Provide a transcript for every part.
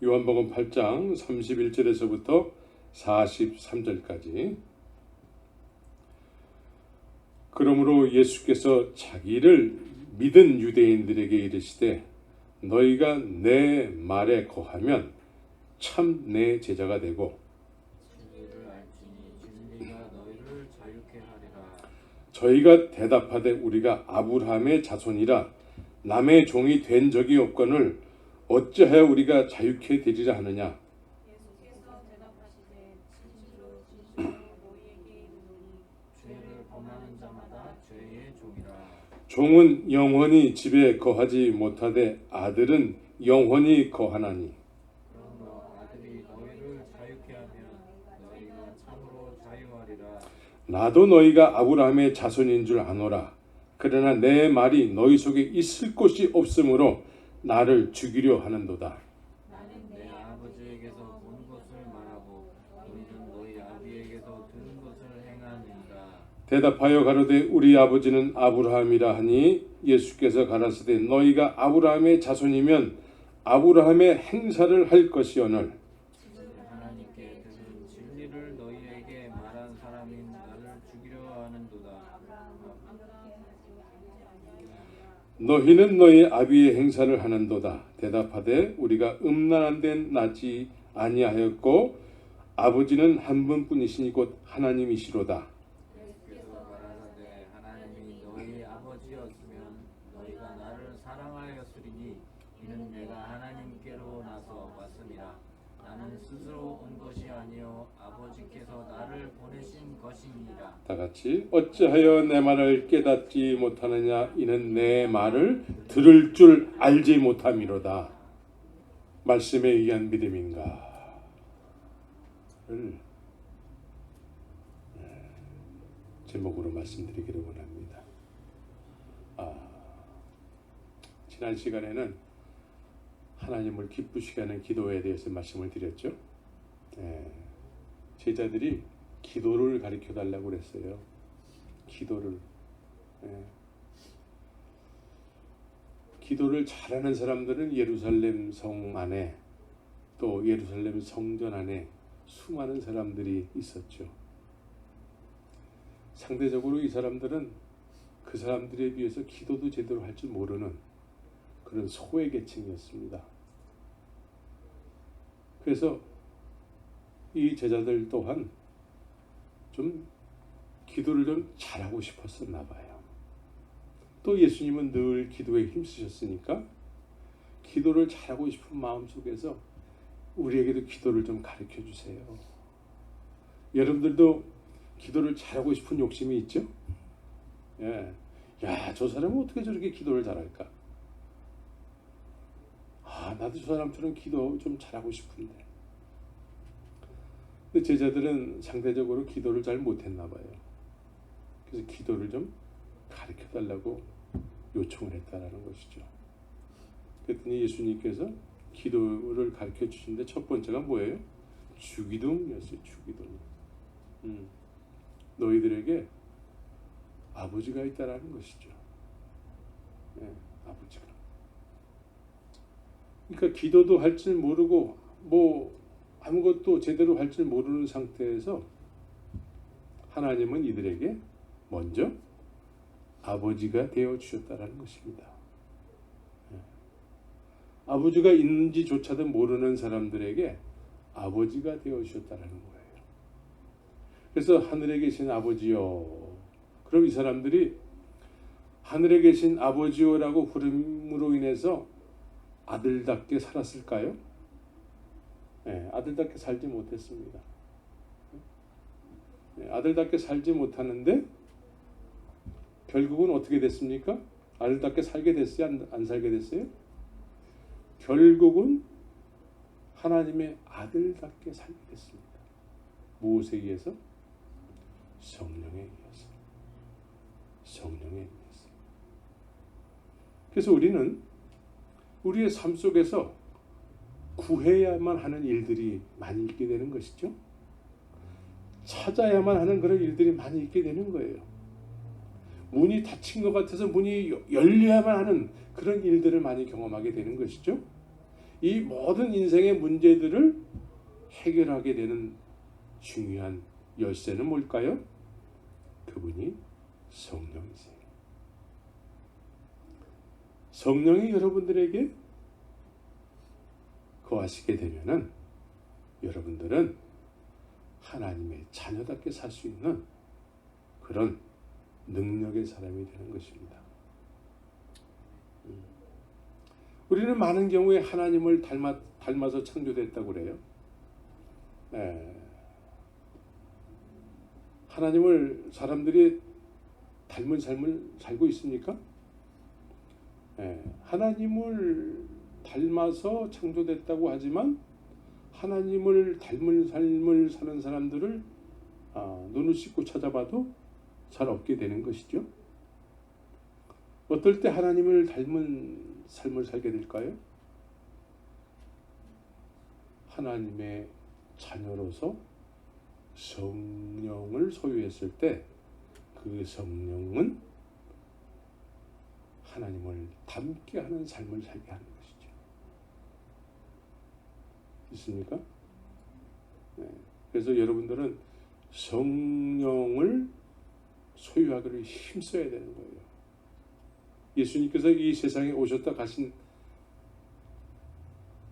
요한복음 8장 31절에서부터 43절까지. 그러므로 예수께서 자기를 믿은 유대인들에게 이르시되 너희가 내 말에 거하면 참 내 제자가 되고 진리를 알지니 진리가 너희를 자유케 하리라. 저희가 대답하되 우리가 아브라함의 자손이라 남의 종이 된 적이 없거늘 어찌하여 우리가 자유케 되리라 하느냐. 예수께서 대답하시되 진실로 진실로 너희에게 이르노니 죄를 범하는 자마다 죄의 종이라. 종은 영원히 집에 거하지 못하되 아들은 영원히 거하나니. 그러므로 아들이 너희를 자유케 하면 너희가 참으로 자유하리라. 나도 너희가 아브라함의 자손인 줄 아노라. 그러나 내 말이 너희 속에 있을 곳이 없으므로 나를 죽이려 하는도다. 나는 내 아버지에게서 본 것을 말하고 너희는 너희 아비에게서 들은 것을 행하느니라. 대답하여 가로되 우리 아버지는 아브라함이라 하니 예수께서 가라사대 너희가 아브라함의 자손이면 아브라함의 행사를 할 것이오늘 하나님께 들은 진리를 너희에게 말한 사람인 나를 죽이려 하는도다. 너희는 너희 아비의 행사를 하는도다. 대답하되 우리가 음란한 데는 나지 아니하였고 아버지는 한 분뿐이시니 곧 하나님이시로다. 예수께서 가라사대 하나님이 너희 아버지였으면 너희가 나를 사랑하였으리니 이는 내가 하나님께로 나서 왔음이라. 나는 스스로 온 것이 아니요 아버지께서 나를 보내신 것이니라. 다 같이 어찌하여 내 말을 깨닫지 못하느냐. 이는 내 말을 들을 줄 알지 못함이로다. 말씀에 의한 믿음인가 를 제목으로 말씀드리기를 원합니다. 지난 시간에는 하나님을 기쁘시게 하는 기도에 대해서 말씀을 드렸죠. 제자들이 기도를 가르쳐 달라고 그랬어요. 기도를. 기도를 잘하는 사람들은 예루살렘 성 안에 또 예루살렘 성전 안에 수많은 사람들이 있었죠. 상대적으로 이 사람들은 그 사람들에 비해서 기도도 제대로 할 줄 모르는 그런 소외 계층이었습니다. 그래서 이 제자들 또한 좀 기도를 좀 잘하고 싶었었나 봐요. 또 예수님은 늘 기도에 힘쓰셨으니까 기도를 잘하고 싶은 마음 속에서 우리에게도 기도를 좀 가르쳐 주세요. 여러분들도 기도를 잘하고 싶은 욕심이 있죠? 야, 저 사람은 어떻게 저렇게 기도를 잘할까? 나도 저 사람처럼 기도 좀 잘하고 싶은데. 근데 제자들은 상대적으로 기도를 잘 못했나 봐요. 그래서 기도를 좀 가르쳐 달라고 요청을 했다라는 것이죠. 그랬더니 예수님께서 기도를 가르쳐 주시는데 첫 번째가 뭐예요? 주기도문이었어요. 주기도문. 너희들에게 아버지가 있다라는 것이죠. 아버지가. 그러니까 기도도 할 줄 모르고 아무것도 제대로 할 줄 모르는 상태에서 하나님은 이들에게 먼저 아버지가 되어 주셨다라는 것입니다. 아버지가 있는지조차도 모르는 사람들에게 아버지가 되어 주셨다라는 거예요. 그래서 하늘에 계신 아버지요. 그럼 이 사람들이 하늘에 계신 아버지요라고 부름으로 인해서 아들답게 살았을까요? 아들답게 살지 못했습니다. 아들답게 살지 못하는데 결국은 어떻게 됐습니까? 아들답게 살게 됐어요? 안 살게 됐어요? 결국은 하나님의 아들답게 살게 됐습니다. 무엇에 의해서? 성령에 의해서. 성령에 의해서. 그래서 우리는 우리의 삶 속에서 구해야만 하는 일들이 많이 있게 되는 것이죠. 찾아야만 하는 그런 일들이 많이 있게 되는 거예요. 문이 닫힌 것 같아서 문이 열려야만 하는 그런 일들을 많이 경험하게 되는 것이죠. 이 모든 인생의 문제들을 해결하게 되는 중요한 열쇠는 뭘까요? 그분이 성령이세요. 성령이 여러분들에게 거하시게 되면은 여러분들은 하나님의 자녀답게 살 수 있는 그런 능력의 사람이 되는 것입니다. 우리는 많은 경우에 하나님을 닮아서 창조됐다고 그래요. 하나님을 사람들이 닮은 삶을 살고 있습니까? 하나님을 닮아서 창조됐다고 하지만 하나님을 닮은 삶을 사는 사람들을 눈을 씻고 찾아봐도 잘 없게 되는 것이죠. 어떨 때 하나님을 닮은 삶을 살게 될까요? 하나님의 자녀로서 성령을 소유했을 때 그 성령은 하나님을 닮게 하는 삶을 살게 하는 것이죠. 있습니까? 그래서 여러분들은 성령을 소유하기를 힘써야 되는 거예요. 예수님께서 이 세상에 오셨다 가신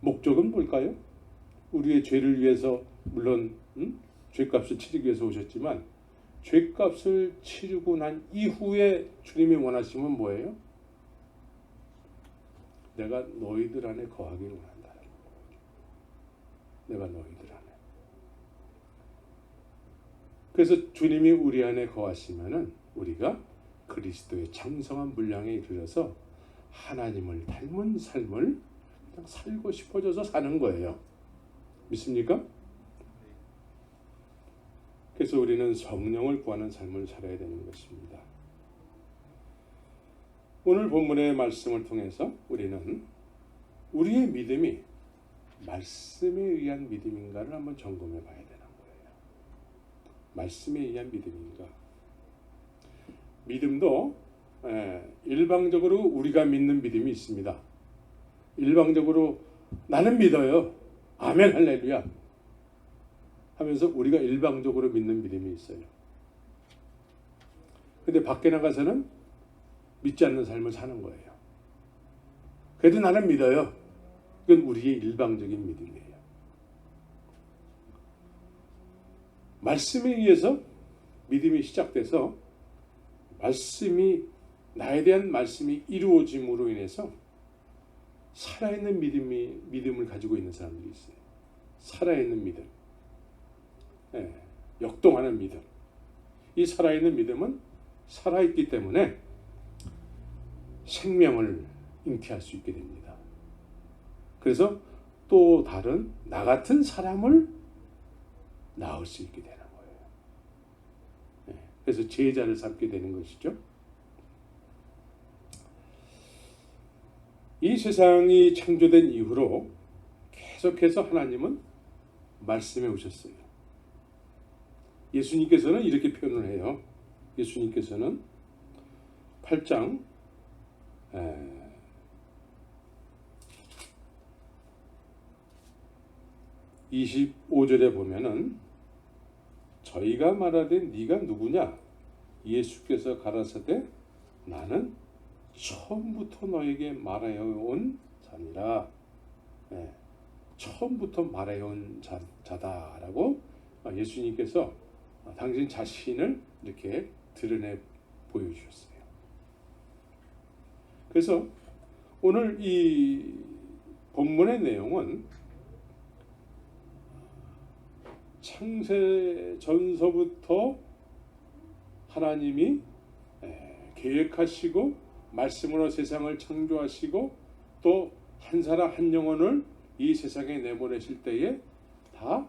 목적은 뭘까요? 우리의 죄를 위해서, 물론 죄값을 치르기 위해서 오셨지만 죄값을 치르고 난 이후에 주님이 원하심은 뭐예요? 내가 너희들 안에 거하기를 원한다. 내가 너희들 안에. 그래서 주님이 우리 안에 거하시면은 우리가 그리스도의 장성한 분량에 이르러서 하나님을 닮은 삶을 그냥 살고 싶어져서 사는 거예요. 믿습니까? 그래서 우리는 성령을 구하는 삶을 살아야 되는 것입니다. 오늘 본문의 말씀을 통해서 우리는 우리의 믿음이 말씀에 의한 믿음인가를 한번 점검해 봐야 되는 거예요. 말씀에 의한 믿음인가? 믿음도 일방적으로 우리가 믿는 믿음이 있습니다. 일방적으로 나는 믿어요. 아멘 할렐루야 하면서 우리가 일방적으로 믿는 믿음이 있어요. 근데 밖에 나가서는 믿지 않는 삶을 사는 거예요. 그래도 나는 믿어요. 그건 우리의 일방적인 믿음이에요. 말씀에 의해서 믿음이 시작돼서 나에 대한 말씀이 이루어짐으로 인해서 살아있는 믿음을 가지고 있는 사람들이 있어요. 살아있는 믿음. 역동하는 믿음. 이 살아있는 믿음은 살아있기 때문에 생명을 잉태할 수 있게 됩니다. 그래서 또 다른 나 같은 사람을 낳을 수 있게 되는 거예요. 그래서 제자를 삼게 되는 것이죠. 이 세상이 창조된 이후로 계속해서 하나님은 말씀해 오셨어요. 예수님께서는 이렇게 표현을 해요. 예수님께서는 8장 25절에 보면은 저희가 말하되 네가 누구냐? 예수께서 가라사대 나는 처음부터 너에게 말하여온 자니라. 처음부터 말해온 자다라고 예수님께서 당신 자신을 이렇게 드러내 보여주셨어요. 그래서 오늘 이 본문의 내용은 창세 전서부터 하나님이 계획하시고 말씀으로 세상을 창조하시고 또 한 사람 한 영혼을 이 세상에 내보내실 때에 다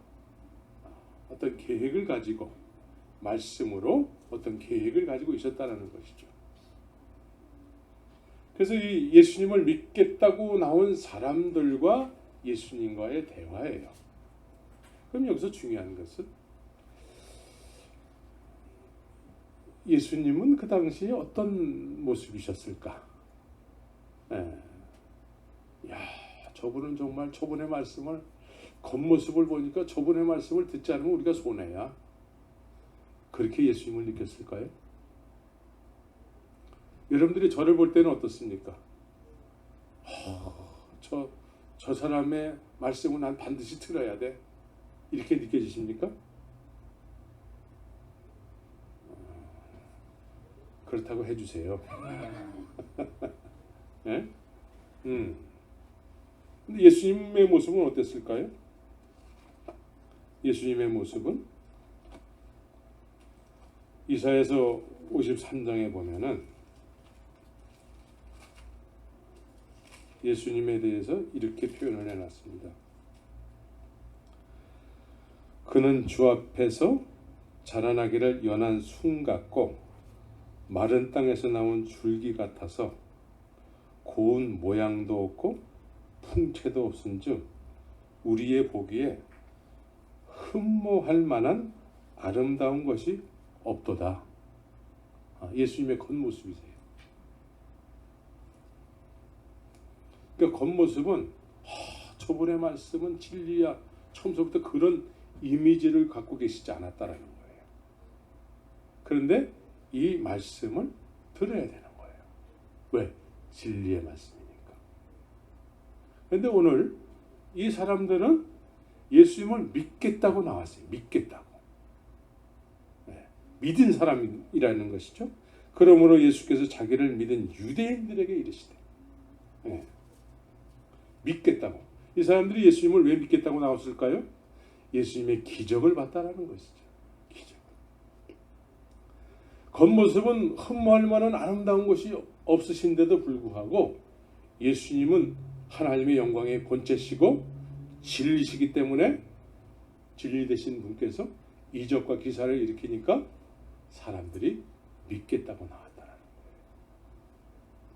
어떤 계획을 가지고 말씀으로 어떤 계획을 가지고 있었다는 것이죠. 그래서 이 예수님을 믿겠다고 나온 사람들과 예수님과의 대화예요. 그럼 여기서 중요한 것은 예수님은 그 당시에 어떤 모습이셨을까? 저분은 정말 저분의 말씀을 겉모습을 보니까 저분의 말씀을 듣지 않으면 우리가 손해야. 그렇게 예수님을 느꼈을까요? 여러분들이 저를 볼 때는 어떻습니까? 저 사람의 말씀은 난 반드시 들어야 돼. 이렇게 느껴지십니까? 그렇다고 해주세요. 네? 근데 예수님의 모습은 어땠을까요? 예수님의 모습은 이사야서 53장에 보면은 예수님에 대해서 이렇게 표현을 해놨습니다. 그는 주 앞에서 자라나기를 연한 순 같고 마른 땅에서 나온 줄기 같아서 고운 모양도 없고 풍채도 없은즉 우리의 보기에 흠모할 만한 아름다운 것이 없도다. 예수님의 겉모습이세요. 그러니까 겉모습은 저분의 말씀은 진리야. 처음부터 그런 이미지를 갖고 계시지 않았다라는 거예요. 그런데 이 말씀을 들어야 되는 거예요. 왜? 진리의 말씀이니까. 그런데 오늘 이 사람들은 예수님을 믿겠다고 나왔어요. 믿겠다고. 네. 믿은 사람이라는 것이죠. 그러므로 예수께서 자기를 믿은 유대인들에게 이르시되 네. 믿겠다고. 이 사람들이 예수님을 왜 믿겠다고 나왔을까요? 예수님의 기적을 봤다라는 것이죠. 기적. 겉모습은 흠모할 만한 아름다운 것이 없으신데도 불구하고 예수님은 하나님의 영광의 본체시고 진리시기 때문에 진리 되신 분께서 이적과 기사를 일으키니까 사람들이 믿겠다고 나왔다는 거예요.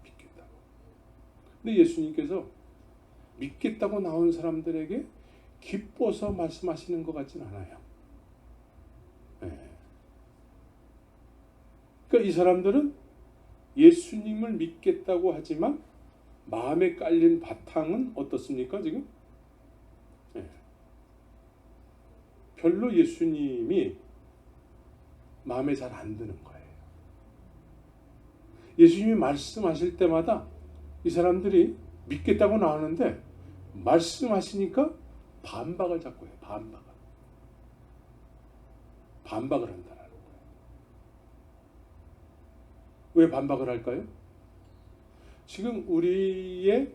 믿겠다고. 근데 예수님께서 믿겠다고 나온 사람들에게 기뻐서 말씀하시는 것 같진 않아요. 네. 그러니까 이 사람들은 예수님을 믿겠다고 하지만 마음에 깔린 바탕은 어떻습니까 지금? 네. 별로 예수님이 마음에 잘 안 드는 거예요. 예수님이 말씀하실 때마다 이 사람들이 믿겠다고 나오는데 말씀하시니까 반박을 자꾸 해요. 반박을 한다는 거예요. 왜 반박을 할까요? 지금 우리의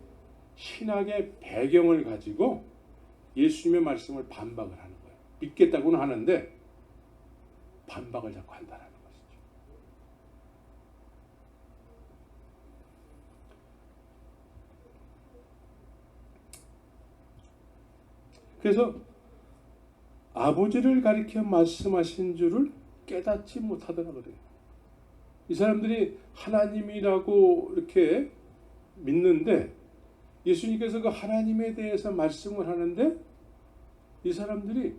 신학의 배경을 가지고 예수님의 말씀을 반박을 하는 거예요. 믿겠다고는 하는데 반박을 자꾸 한다는 것이죠. 그래서 아버지를 가리켜 말씀하신 줄을 깨닫지 못하더라 그래요. 이 사람들이 하나님이라고 이렇게 믿는데 예수님께서 그 하나님에 대해서 말씀을 하는데 이 사람들이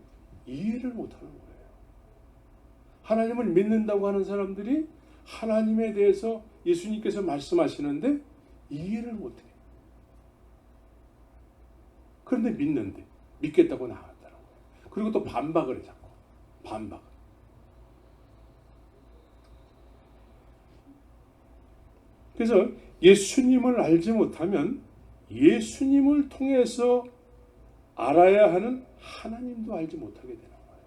이해를 못하는 거예요. 하나님을 믿는다고 하는 사람들이 하나님에 대해서 예수님께서 말씀하시는데 이해를 못해요. 그런데 믿겠다고 나왔다는 거예요. 그리고 또 반박을 해 자꾸. 반박. 그래서 예수님을 알지 못하면 예수님을 통해서 알아야 하는 하나님도 알지 못하게 되는 거예요.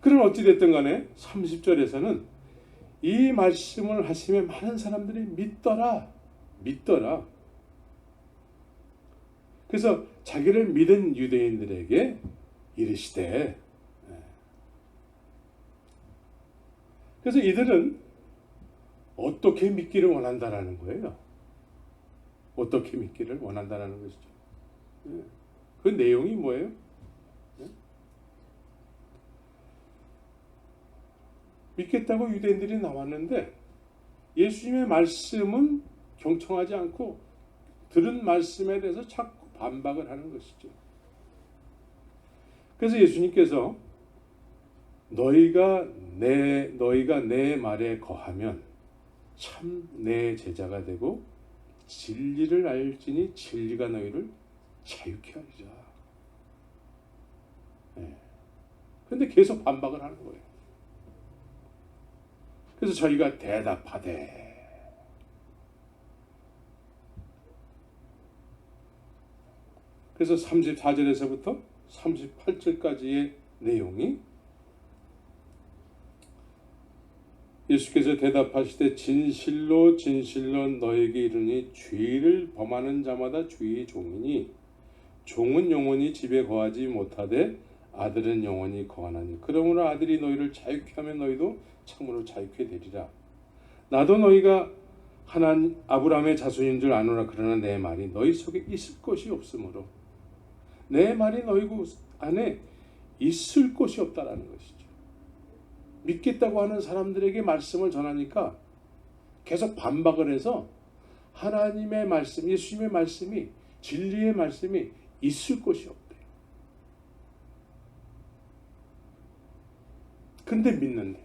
그럼 어찌됐든 간에 30절에서는 이 말씀을 하시며 많은 사람들이 믿더라. 그래서 자기를 믿은 유대인들에게 이르시되 그래서 이들은 어떻게 믿기를 원한다라는 거예요. 어떻게 믿기를 원한다라는 것이죠. 그 내용이 뭐예요? 믿겠다고 유대인들이 나왔는데 예수님의 말씀은 경청하지 않고 들은 말씀에 대해서 자꾸 반박을 하는 것이죠. 그래서 예수님께서 너희가 내 말에 거하면 참 내 제자가 되고 진리를 알지니 진리가 너희를 자유케 하리라. 근데 계속 반박을 하는 거예요. 그래서 저희가 대답하되, 그래서 34절에서부터 38절까지의 내용이 예수께서 대답하시되 진실로 진실로 너에게 이르니 죄를 범하는 자마다 죄의 종이니 종은 영원히 집에 거하지 못하되 아들은 영원히 거하나니 그러므로 아들이 너희를 자유케 하면 너희도 참으로 자유케 되리라. 나도 너희가 하나님 아브라함의 자손인 줄 아노라. 그러나 내 말이 너희 속에 있을 것이 없으므로 내 말이 너희 안에 있을 것이 없다라는 것이죠. 믿겠다고 하는 사람들에게 말씀을 전하니까 계속 반박을 해서 하나님의 말씀, 예수님의 말씀이, 진리의 말씀이 있을 것이 없대요. 근데 믿는데.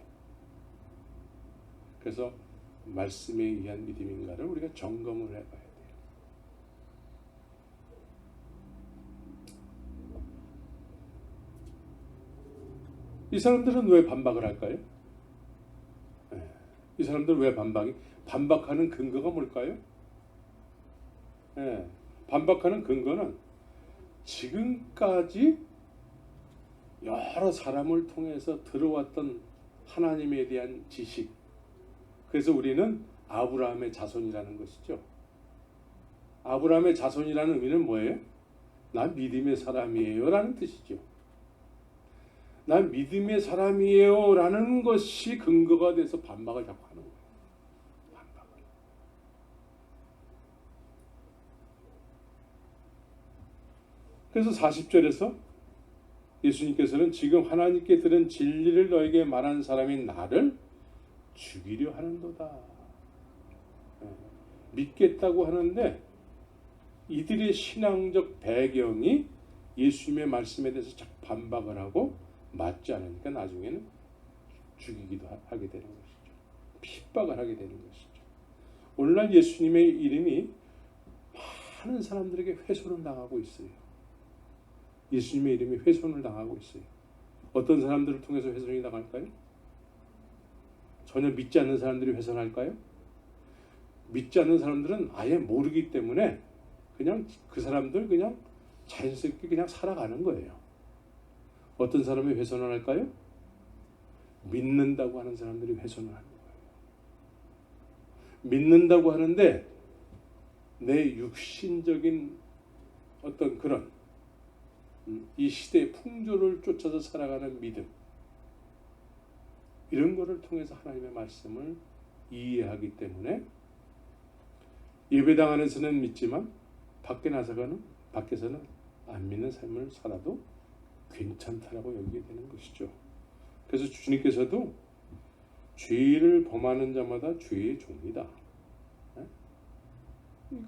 그래서 말씀에 의한 믿음인가를 우리가 점검을 해봐야 돼요. 이 사람들은 왜 반박을 할까요? 이 사람들은 왜 반박하는 근거가 뭘까요? 반박하는 근거는 지금까지 여러 사람을 통해서 들어왔던 하나님에 대한 지식. 그래서 우리는 아브라함의 자손이라는 것이죠. 아브라함의 자손이라는 의미는 뭐예요? 난 믿음의 사람이에요 라는 뜻이죠. 난 믿음의 사람이에요 라는 것이 근거가 돼서 반박을 자꾸 하는 거예요. 반박을. 그래서 40절에서 예수님께서는 지금 하나님께 들은 진리를 너에게 말한 사람인 나를 죽이려 하는도다. 믿겠다고 하는데 이들의 신앙적 배경이 예수님의 말씀에 대해서 자꾸 반박을 하고 맞지 않으니까 나중에는 죽이기도 하게 되는 것이죠. 핍박을 하게 되는 것이죠. 오늘날 예수님의 이름이 많은 사람들에게 훼손을 당하고 있어요. 예수님의 이름이 훼손을 당하고 있어요. 어떤 사람들을 통해서 훼손이 당할까요? 전혀 믿지 않는 사람들이 훼손할까요? 믿지 않는 사람들은 아예 모르기 때문에 그냥 그 사람들 그냥 자연스럽게 그냥 살아가는 거예요. 어떤 사람이 훼손을 할까요? 믿는다고 하는 사람들이 훼손을 하는 거예요. 믿는다고 하는데 내 육신적인 어떤 그런 이 시대의 풍조를 쫓아서 살아가는 믿음, 이런 거를 통해서 하나님의 말씀을 이해하기 때문에 예배당 안에서는 믿지만 밖에서는 안 믿는 삶을 살아도 괜찮다라고 여기게 되는 것이죠. 그래서 주님께서도 죄를 범하는 자마다 죄의 종이다.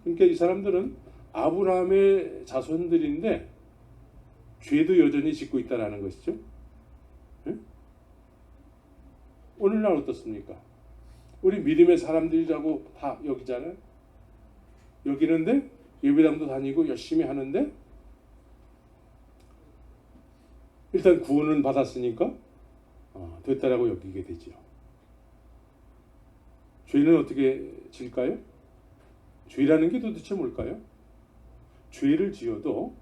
그러니까 이 사람들은 아브라함의 자손들인데 죄도 여전히 짓고 있다라는 것이죠. 오늘날 어떻습니까? 우리 믿음의 사람들이라고 다 여기잖아요. 여기는데 예배당도 다니고 열심히 하는데 일단 구원은 받았으니까 됐다라고 여기게 되죠. 죄는 어떻게 질까요? 죄라는 게 도대체 뭘까요? 죄를 지어도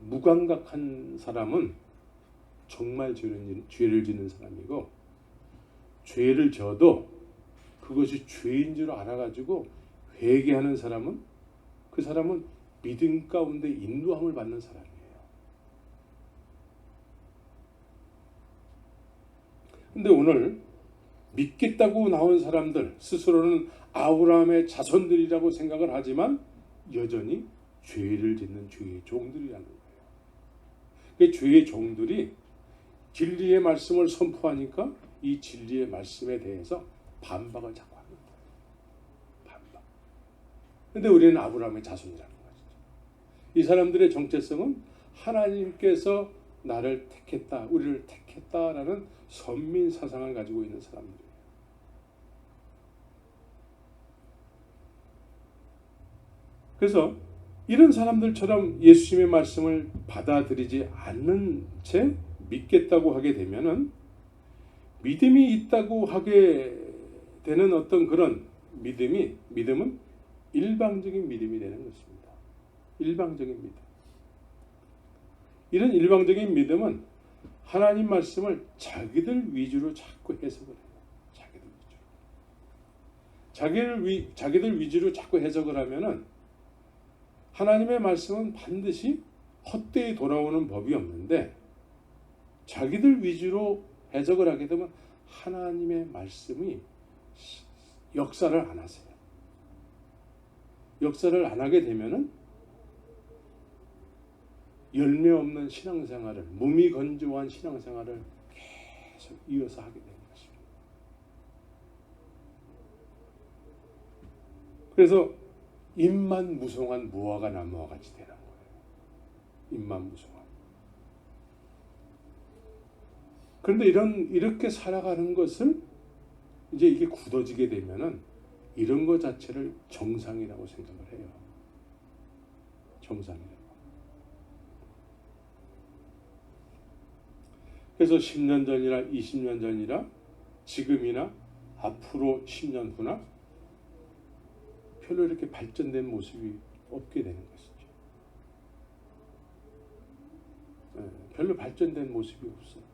무감각한 사람은 정말 죄를 짓는 사람이고, 죄를 져도 그것이 죄인 줄 알아가지고 회개하는 사람은 그 사람은 믿음 가운데 인도함을 받는 사람이에요. 근데 오늘 믿겠다고 나온 사람들 스스로는 아브라함의 자손들이라고 생각을 하지만 여전히 죄를 짓는 죄의 종들이라는 거예요. 그 죄의 종들이 진리의 말씀을 선포하니까 이 진리의 말씀에 대해서 반박을 자꾸 하는 거예요. 반박. 근데 우리는 아브라함의 자손이라는 거죠. 이 사람들의 정체성은 하나님께서 나를 택했다, 우리를 택했다, 않겠다라는 선민 사상을 가지고 있는 사람들이에요. 그래서 이런 사람들처럼 예수님의 말씀을 받아들이지 않는 채 믿겠다고 하게 되면은 믿음이 있다고 하게 되는 어떤 그런 믿음은 일방적인 믿음이 되는 것입니다. 일방적인 믿음. 이런 일방적인 믿음은 하나님 말씀을 자기들 위주로 자꾸 해석을 해요. 자기들 위주로 자꾸 해석을 하면은 하나님의 말씀은 반드시 헛되이 돌아오는 법이 없는데 자기들 위주로 해석을 하게 되면 하나님의 말씀이 역사를 안 하세요. 역사를 안 하게 되면은 열매 없는 신앙생활을, 무미건조한 신앙생활을 계속 이어서 하게 되는 것입니다. 그래서 입만 무성한 무화과 나무와 같이 되는 거예요. 입만 무성한. 그런데 이렇게 살아가는 것을 이제 이게 굳어지게 되면은 이런 것 자체를 정상이라고 생각을 해요. 정상이라고. 그래서 10년 전이나 20년 전이나 지금이나 앞으로 10년 후나 별로 이렇게 발전된 모습이 없게 되는 것이죠. 별로 발전된 모습이 없어요.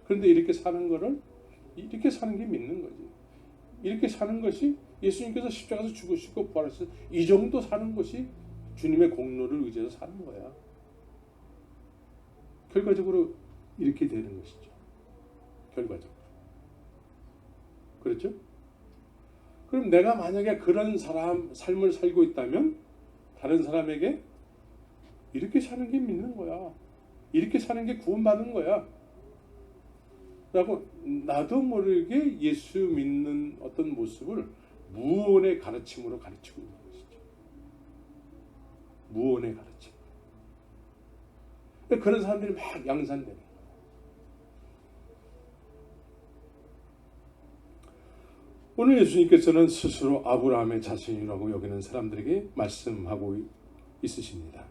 그런데 이렇게 사는 게 믿는 거지. 이렇게 사는 것이 예수님께서 십자가에서 죽으시고 부활하셔서 이 정도 사는 것이 주님의 공로를 의지해서 사는 거야. 결과적으로 이렇게 되는 것이죠. 결과적으로. 그렇죠? 그럼 내가 만약에 그런 삶을 살고 있다면 다른 사람에게 이렇게 사는 게 믿는 거야. 이렇게 사는 게 구원받는 거야. 라고 나도 모르게 예수 믿는 어떤 모습을 무언의 가르침으로 가르치고 있는 것이죠. 무언의 가르침. 그런 사람들이 막 양산되는 거예요. 오늘 예수님께서는 스스로 아브라함의 자손이라고 여기는 사람들에게 말씀하고 있으십니다.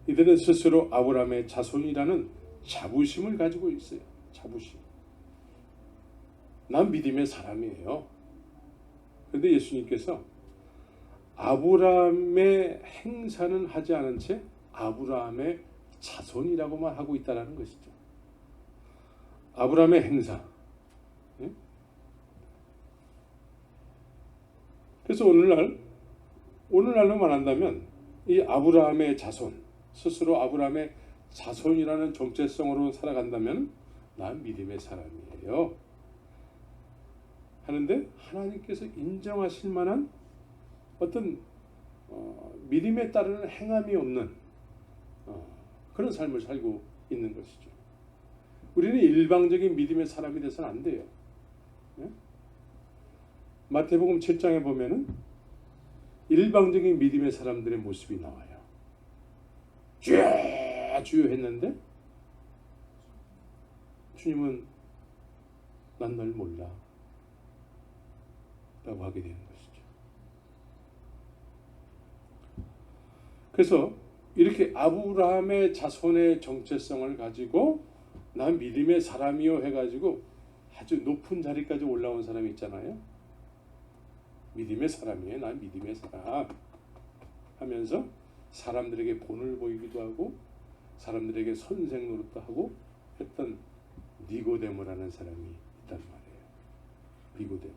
이들은 스스로 아브라함의 자손이라는 자부심을 가지고 있어요. 자부심. 난 믿음의 사람이에요. 그런데 예수님께서 아브라함의 행사는 하지 않은 채 아브라함의 자손이라고만 하고 있다는 것이죠. 아브라함의 행사. 그래서 오늘날로 말한다면 이 아브라함의 자손, 스스로 아브라함의 자손이라는 정체성으로 살아간다면 난 믿음의 사람이에요. 하는데 하나님께서 인정하실 만한 어떤 믿음에 따르는 행함이 없는 그런 삶을 살고 있는 것이죠. 우리는 일방적인 믿음의 사람이 돼서는 안 돼요. 마태복음 7장에 보면은 일방적인 믿음의 사람들의 모습이 나와요. 주여 주여 했는데 주님은 난 널 몰라 라고 하게 되는 것이죠. 그래서 이렇게 아브라함의 자손의 정체성을 가지고 난 믿음의 사람이요 해가지고 아주 높은 자리까지 올라온 사람이 있잖아요. 믿음의 사람이에요. 난 믿음의 사람 하면서 사람들에게 본을 보이기도 하고 사람들에게 선생 노릇도 하고 했던 니고데모라는 사람이 있단 말이에요. 니고데모.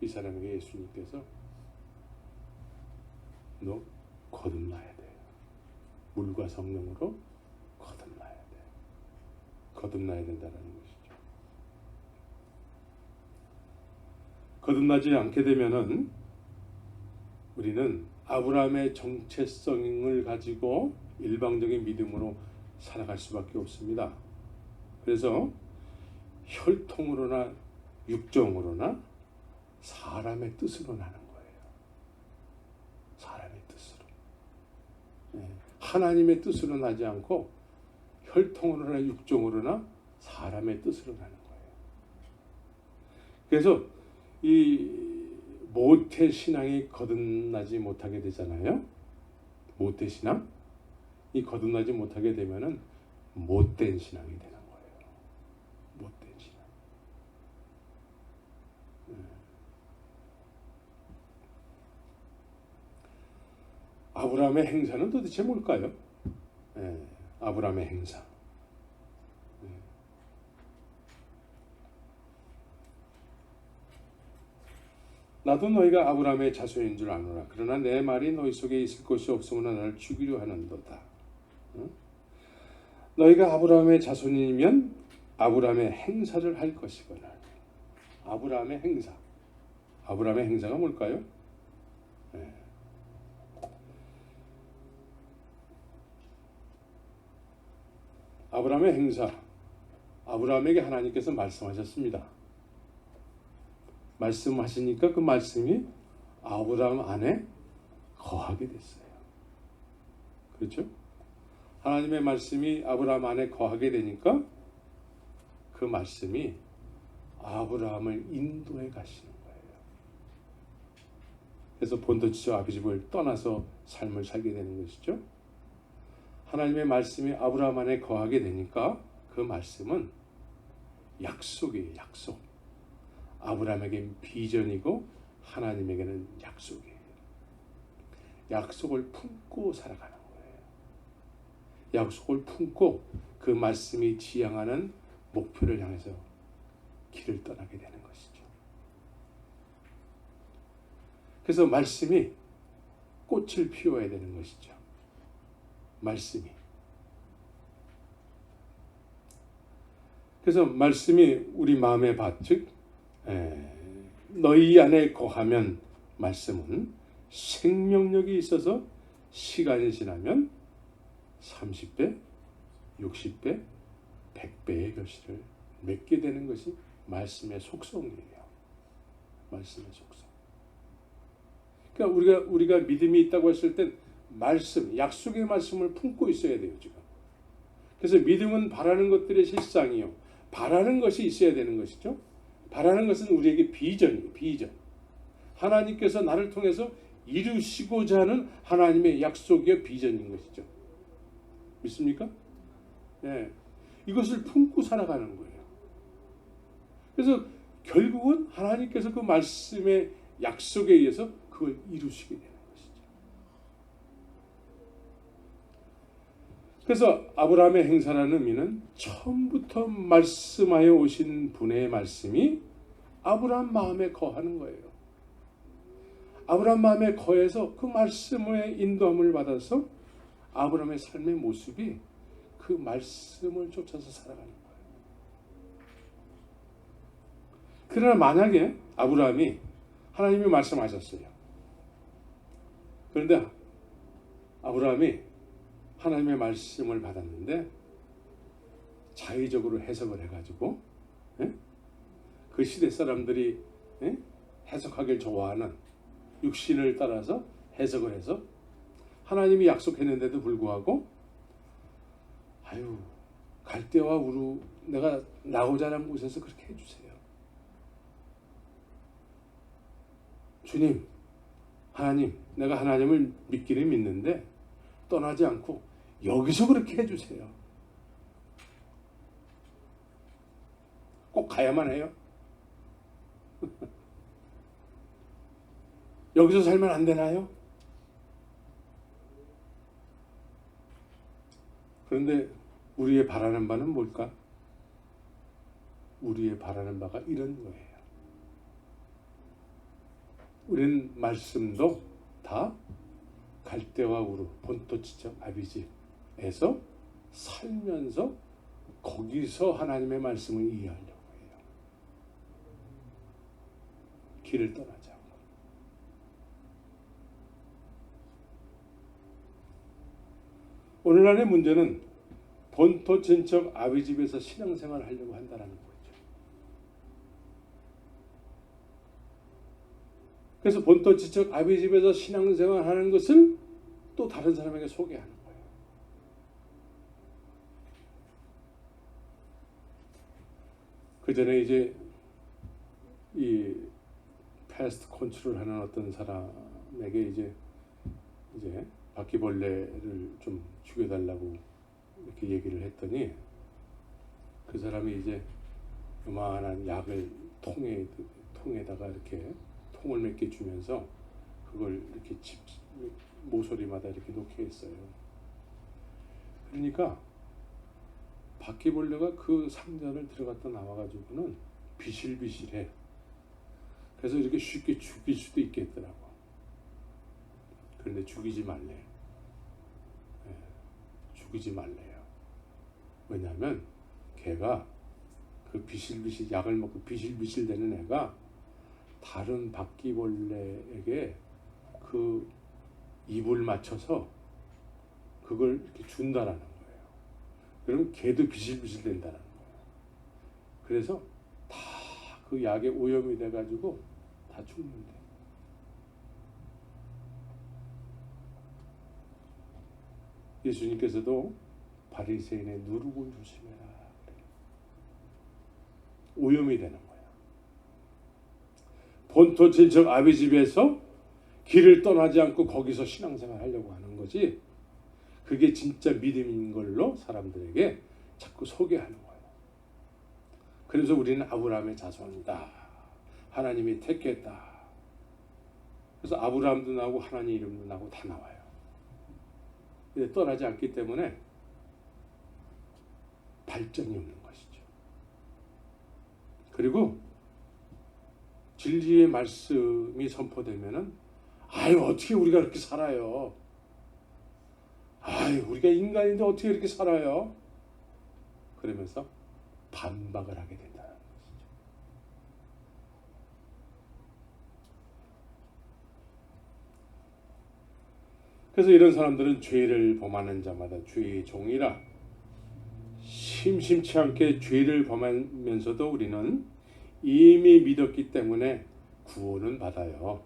이 사람에게 예수님께서 너 거듭나야 돼. 물과 성령으로 거듭나야 돼. 거듭나야 된다는 것이죠. 거듭나지 않게 되면은 우리는 아브라함의 정체성을 가지고 일방적인 믿음으로 살아갈 수밖에 없습니다. 그래서 혈통으로나 육정으로나 사람의 뜻으로 나는 거예요. 사람의 뜻으로. 하나님의 뜻으로 나지 않고 혈통으로나 육종으로나 사람의 뜻으로 나는 거예요. 그래서 이 모태 신앙이 거듭나지 못하게 되잖아요. 모태 신앙? 이 거듭나지 못하게 되면은 못된 신앙이 되는 거예요. 못된 신앙. 아브라함의 행사는 도대체 뭘까요? 아브라함의 행사. 나도 너희가 아브라함의 자손인 줄 아노라. 그러나 내 말이 너희 속에 있을 것이 없으므로 나를 죽이려 하는도다. 너희가 아브라함의 자손이면 아브라함의 행사를 할 것이거늘. 아브라함의 행사. 아브라함의 행사가 뭘까요? 아브라함의 행사. 아브라함에게 하나님께서 말씀하셨습니다. 말씀하시니까 그 말씀이 아브라함 안에 거하게 됐어요. 그렇죠? 하나님의 말씀이 아브라함 안에 거하게 되니까 그 말씀이 아브라함을 인도해 가시는 거예요. 그래서 본토지쪽 아비집을 떠나서 삶을 살게 되는 것이죠. 하나님의 말씀이 아브라함 안에 거하게 되니까 그 말씀은 약속이에요. 약속. 아브라함에게는 비전이고 하나님에게는 약속이에요. 약속을 품고 살아가는 거예요. 약속을 품고 그 말씀이 지향하는 목표를 향해서 길을 떠나게 되는 것이죠. 그래서 말씀이 꽃을 피워야 되는 것이죠. 말씀이. 그래서 말씀이 우리 마음의 밭, 즉 너희 안에 거하면 말씀은 생명력이 있어서 시간이 지나면 30배, 60배, 100배의 결실을 맺게 되는 것이 말씀의 속성이에요. 말씀의 속성. 그러니까 우리가 믿음이 있다고 했을 땐 말씀, 약속의 말씀을 품고 있어야 돼요, 지금. 그래서 믿음은 바라는 것들의 실상이요. 바라는 것이 있어야 되는 것이죠. 바라는 것은 우리에게 비전이에요. 비전. 하나님께서 나를 통해서 이루시고자 하는 하나님의 약속의 비전인 것이죠. 믿습니까? 네. 이것을 품고 살아가는 거예요. 그래서 결국은 하나님께서 그 말씀의 약속에 의해서 그걸 이루시게 되는 것이죠. 그래서 아브라함의 행사라는 의미는 처음부터 말씀하여 오신 분의 말씀이 아브라함 마음에 거하는 거예요. 아브라함 마음에 거해서 그 말씀의 인도함을 받아서 아브라함의 삶의 모습이 그 말씀을 쫓아서 살아가는 거예요. 그러나 만약에 아브라함이 하나님이 말씀하셨어요. 그런데 아브라함이 하나님의 말씀을 받았는데 자의적으로 해석을 해가지고 그 시대 사람들이 해석하길 좋아하는 육신을 따라서 해석을 해서 하나님이 약속했는데도 불구하고 갈대와 우루 내가 나고자 하는 곳에서 그렇게 해주세요. 주님, 하나님, 내가 하나님을 믿기는 믿는데 떠나지 않고 여기서 그렇게 해주세요. 꼭 가야만 해요? 여기서 살면 안 되나요? 그런데 우리의 바라는 바는 뭘까? 우리의 바라는 바가 이런 거예요. 우리는 말씀도 다 갈대와 우루, 본토지쪽 아비집에서 살면서 거기서 하나님의 말씀을 이해하려고 해요. 길을 떠나지 않고. 오늘날의 문제는 본토 친척 아비집에서 신앙생활을 하려고 한다는 거죠. 그래서 본토 친척 아비집에서 신앙생활을 하는 것을 또 다른 사람에게 소개하는 거예요. 그 전에 이제 이 패스트 컨트롤하는 어떤 사람에게 이제 바퀴벌레를 좀 죽여달라고 이렇게 얘기를 했더니 그 사람이 이제 요만한 약을 통에다가 이렇게 통을 몇 개 주면서 그걸 이렇게 모서리마다 이렇게 놓게 했어요. 그러니까 바퀴벌레가 그 상자를 들어갔다 나와가지고는 비실비실해. 그래서 이렇게 쉽게 죽일 수도 있겠더라고. 그런데 죽이지 말래요. 죽이지 말래요. 왜냐하면 걔가 그 비실비실 약을 먹고 비실비실 되는 애가 다른 바퀴벌레에게 그 입을 맞춰서 그걸 이렇게 준다라는 거예요. 그러면 걔도 비실비실 된다는 거예요. 그래서 다 그 약에 오염이 돼가지고 다 죽는데. 예수님께서도 바리새인의 누룩을 조심해라. 오염이 되는 거야. 본토 친척 아비 집에서 길을 떠나지 않고 거기서 신앙생활 하려고 하는 거지. 그게 진짜 믿음인 걸로 사람들에게 자꾸 소개하는 거예요. 그래서 우리는 아브라함의 자손이다. 하나님이 택했다. 그래서 아브라함도 나오고 하나님 이름도 나오고 다 나와요. 근데 떠나지 않기 때문에 발전이 없는 것이죠. 그리고 진리의 말씀이 선포되면은 아유 어떻게 우리가 그렇게 살아요? 아유 우리가 인간인데 어떻게 이렇게 살아요? 그러면서 반박을 하게 된다는 것이죠. 그래서 이런 사람들은 죄를 범하는 자마다 죄의 종이라. 심심치 않게 죄를 범하면서도 우리는 이미 믿었기 때문에 구원은 받아요.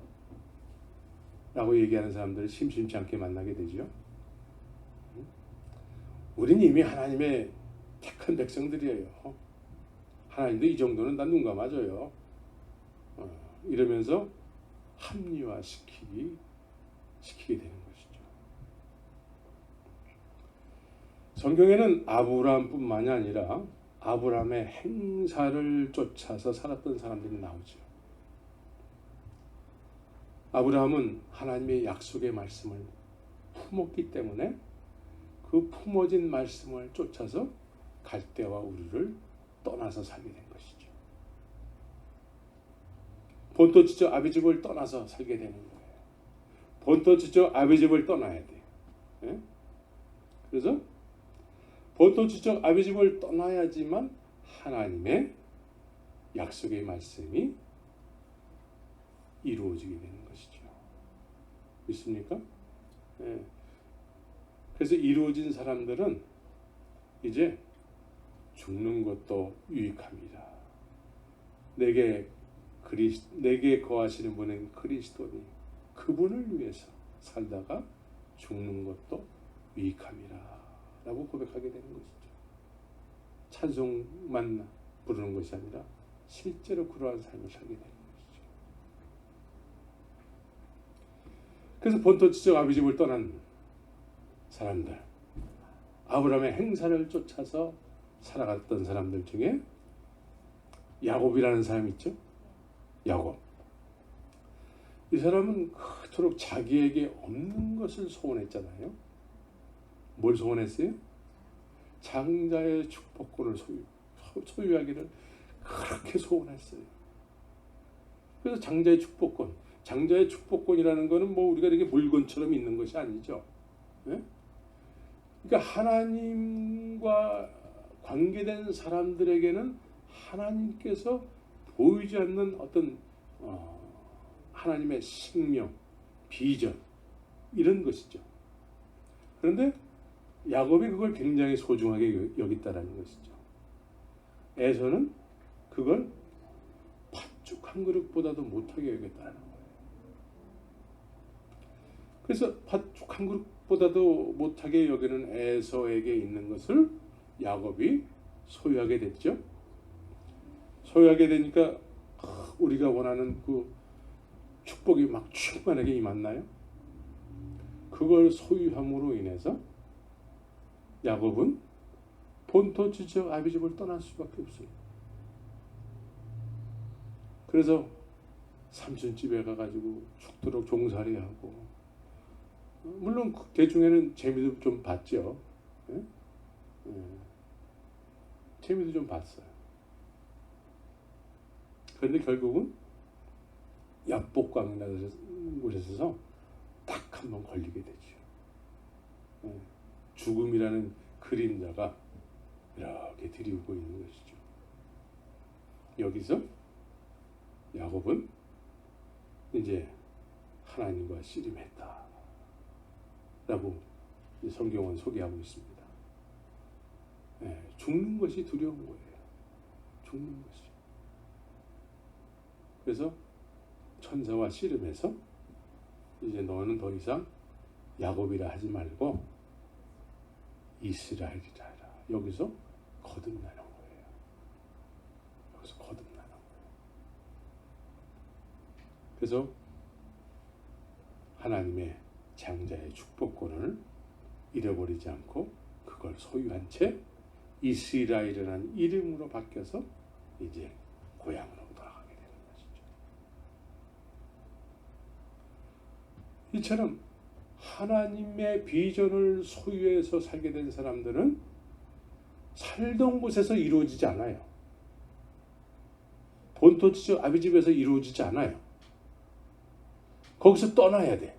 라고 얘기하는 사람들을 심심치 않게 만나게 되죠. 우린 이미 하나님의 택한 백성들이에요. 하나님도 이 정도는 난 눈 감아줘요. 이러면서 합리화시키게 되는 것이죠. 성경에는 아브라함뿐만이 아니라 아브라함의 행사를 쫓아서 살았던 사람들이 나오죠. 아브라함은 하나님의 약속의 말씀을 품었기 때문에 그 품어진 말씀을 쫓아서 갈대와 우르를 떠나서 살게 된 것이죠. 본토 친척 아비 집을 떠나서 살게 되는 거예요. 본토 친척 아비 집을 떠나야 돼요. 예? 그래서 본토 친척 아비 집을 떠나야지만 하나님의 약속의 말씀이 이루어지게 되는 것이죠. 믿습니까? 예. 그래서 이루어진 사람들은 이제 죽는 것도 유익합니다. 내게 거하시는 분은 그리스도니 그분을 위해서 살다가 죽는 것도 유익함이라 라고 고백하게 되는 것이죠. 찬송만 부르는 것이 아니라 실제로 그러한 삶을 살게 되는 것이죠. 그래서 본토 친척 아비 집을 떠난 사람들, 아브라함의 행사를 쫓아서 살아갔던 사람들 중에 야곱이라는 사람이 있죠. 야곱. 이 사람은 그토록 자기에게 없는 것을 소원했잖아요. 뭘 소원했어요? 장자의 축복권을 소유하기를 그렇게 소원했어요. 그래서 장자의 축복권이라는 것은 뭐 우리가 이렇게 물건처럼 있는 것이 아니죠. 네? 그러니까 하나님과 관계된 사람들에게는 하나님께서 보이지 않는 어떤 하나님의 생명, 비전 이런 것이죠. 그런데 야곱이 그걸 굉장히 소중하게 여겼다라는 것이죠. 에서는 그걸 팥죽 한 그릇보다도 못하게 여겼다는 거예요. 그래서 팥죽 한 그릇보다도 못하게 여기는 에서에게 있는 것을 야곱이 소유하게 됐죠. 소유하게 되니까 우리가 원하는 그 축복이 막 충만하게 임했나요? 그걸 소유함으로 인해서 야곱은 본토 지적 아비 집을 떠날 수밖에 없어요. 그래서 삼촌 집에 가가지고 죽도록 종살이하고, 물론 그 중에는 재미도 좀 봤죠. 예? 예. 재미도 좀 봤어요. 그런데 결국은 약복강이라는 곳에서 딱 한 번 걸리게 되죠. 예. 죽음이라는 그림자가 이렇게 들이우고 있는 것이죠. 여기서 야곱은 이제 하나님과 씨름했다 라고 성경은 소개하고 있습니다. 예, 죽는 것이 두려운 거예요. 죽는 것이. 그래서 천사와 씨름해서 이제 너는 더 이상 야곱이라 하지 말고 이스라엘이라 해라. 여기서 거듭나는 거예요. 여기서 거듭나는 거예요. 그래서 하나님의 장자의 축복권을 잃어버리지 않고 그걸 소유한 채 이스라엘이라는 이름으로 바뀌어서 이제 고향으로 돌아가게 되는 것이죠. 이처럼 하나님의 비전을 소유해서 살게 된 사람들은 살던 곳에서 이루어지지 않아요. 본토지죠 아비 집에서 이루어지지 않아요. 거기서 떠나야 돼.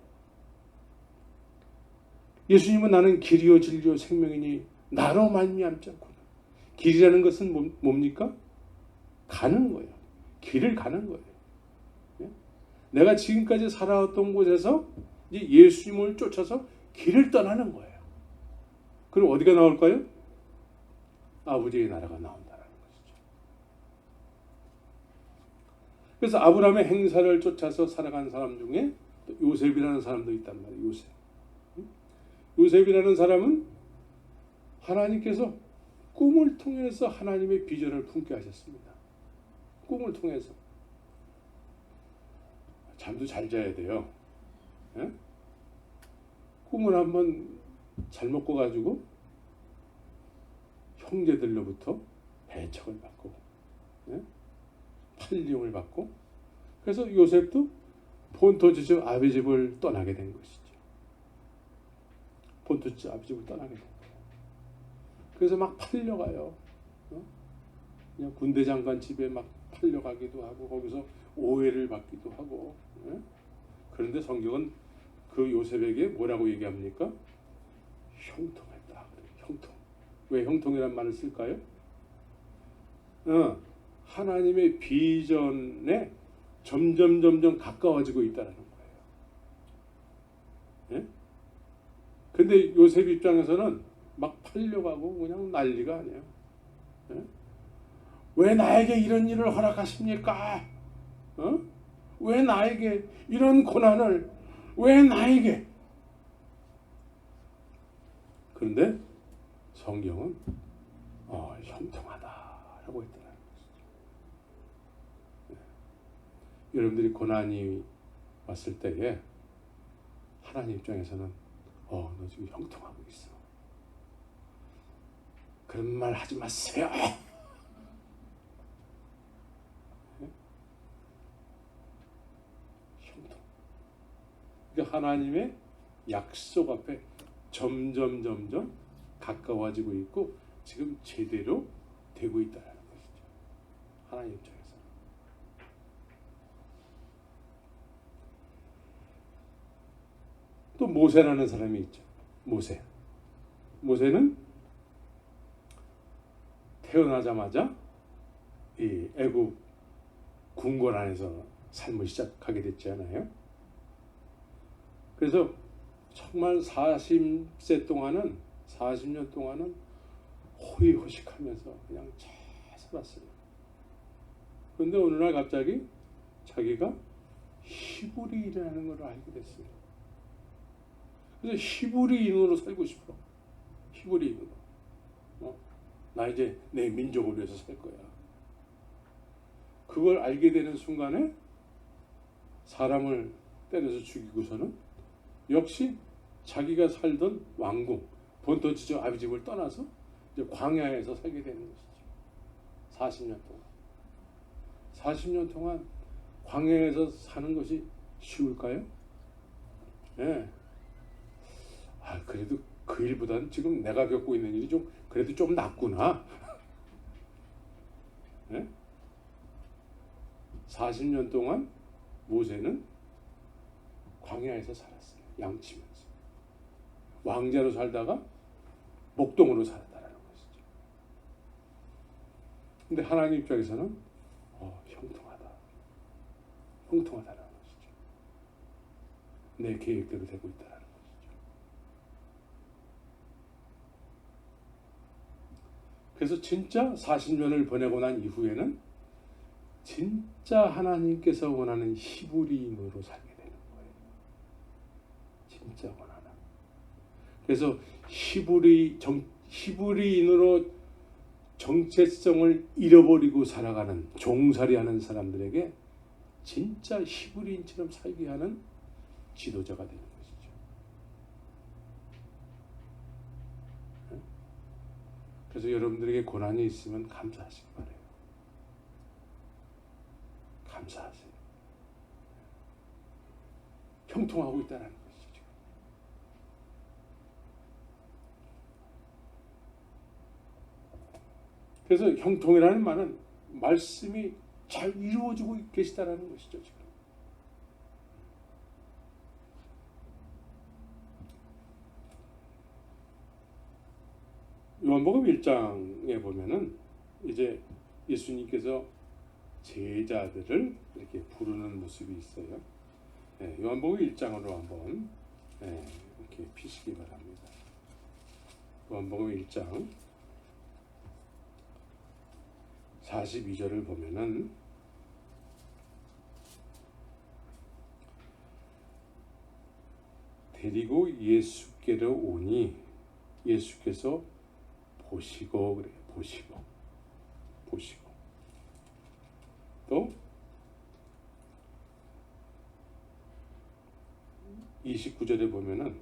예수님은 나는 길이요 진리요 생명이니 나로 말미암지 않구나. 길이라는 것은 뭡니까? 가는 거예요. 길을 가는 거예요. 내가 지금까지 살아왔던 곳에서 이제 예수님을 쫓아서 길을 떠나는 거예요. 그럼 어디가 나올까요? 아버지의 나라가 나온다는 것이죠. 그래서 아브라함의 행사를 쫓아서 살아간 사람 중에 요셉이라는 사람도 있단 말이에요. 요셉. 요셉이라는 사람은 하나님께서 꿈을 통해서 하나님의 비전을 품게 하셨습니다. 꿈을 통해서. 잠도 잘 자야 돼요. 예? 꿈을 한번 잘못 꿔가지고 형제들로부터 배척을 받고, 예? 팔림을 받고, 그래서 요셉도 본토지죠 아비 집을 떠나게 된 것이죠. 본토지죠 아비 집을 떠나게 된 거예요. 그래서 막 팔려가요. 그냥 군대 장관 집에 막 팔려가기도 하고 거기서 오해를 받기도 하고. 예? 그런데 성경은 그 요셉에게 뭐라고 얘기합니까? 형통했다. 형통. 왜 형통이란 말을 쓸까요? 하나님의 비전에 점점 가까워지고 있다는 거예요. 예? 근데 요셉 입장에서는 막 팔려가고 그냥 난리가 아니에요. 예? 왜 나에게 이런 일을 허락하십니까? 왜 나에게 이런 고난을, 왜 나에게? 그런데 성경은 형통하다라고 했더라고요. 여러분들이 고난이 왔을 때에 하나님 입장에서는 너 지금 형통하고 있어. 그런 말 하지 마세요. 형통. 그러니까 하나님의 약속 앞에 점점 가까워지고 있고 지금 제대로 되고 있다는 것이죠. 하나님 입장에서. 또 모세라는 사람이 있죠. 모세는 태어나자마자 이 애굽 궁궐 안에서 삶을 시작하게 됐잖아요. 그래서 정말 40년 동안은 호의호식하면서 그냥 잘 살았어요. 그런데 어느 날 갑자기 자기가 히브리인이라는 걸 알게 됐어요. 그래서 히브리인으로 살고 싶어. 히브리인으로. 나 이제 내 민족을 위해서 살 거야. 그걸 알게 되는 순간에 사람을 때려서 죽이고서는 역시 자기가 살던 왕궁 본토 지저 아비 집을 떠나서 이제 광야에서 살게 되는 것이죠. 40년 동안. 40년 동안 광야에서 사는 것이 쉬울까요? 예. 그래도 그 일보다는 지금 내가 겪고 있는 일이 그래도 좀 낫구나. 예? 40년 동안 모세는 광야에서 살았어요. 양치면서. 왕자로 살다가 목동으로 살았다라는 것이죠. 근데 하나님 입장에서는 형통하다. 형통하다라는 것이죠. 내 계획대로 되고 있다라는 것이죠. 그래서 진짜 40년을 보내고 난 이후에는 진짜 하나님께서 원하는 히브리인으로 살게 되는 거예요. 진짜 원하는. 그래서 히브리인으로 정체성을 잃어버리고 살아가는 종살이하는 사람들에게 진짜 히브리인처럼 살게 하는 지도자가 되는 것이죠. 그래서 여러분들에게 고난이 있으면 감사하시기 바라요. 감사하세요. 형통하고 있다는 것이죠. 그래서 형통이라는 말은 말씀이 잘 이루어지고 계시다라는 것이죠. 지금. 요한복음 1장에 보면은 이제 예수님께서 제자들을 이렇게 부르는 모습이 있어요. 요한복음 1장으로 한번 이렇게 피시기 바랍니다. 요한복음 1장 42절을 보면은 데리고 예수께로 오니 예수께서 보시고 그래요. 보시고 또 29절에 보면은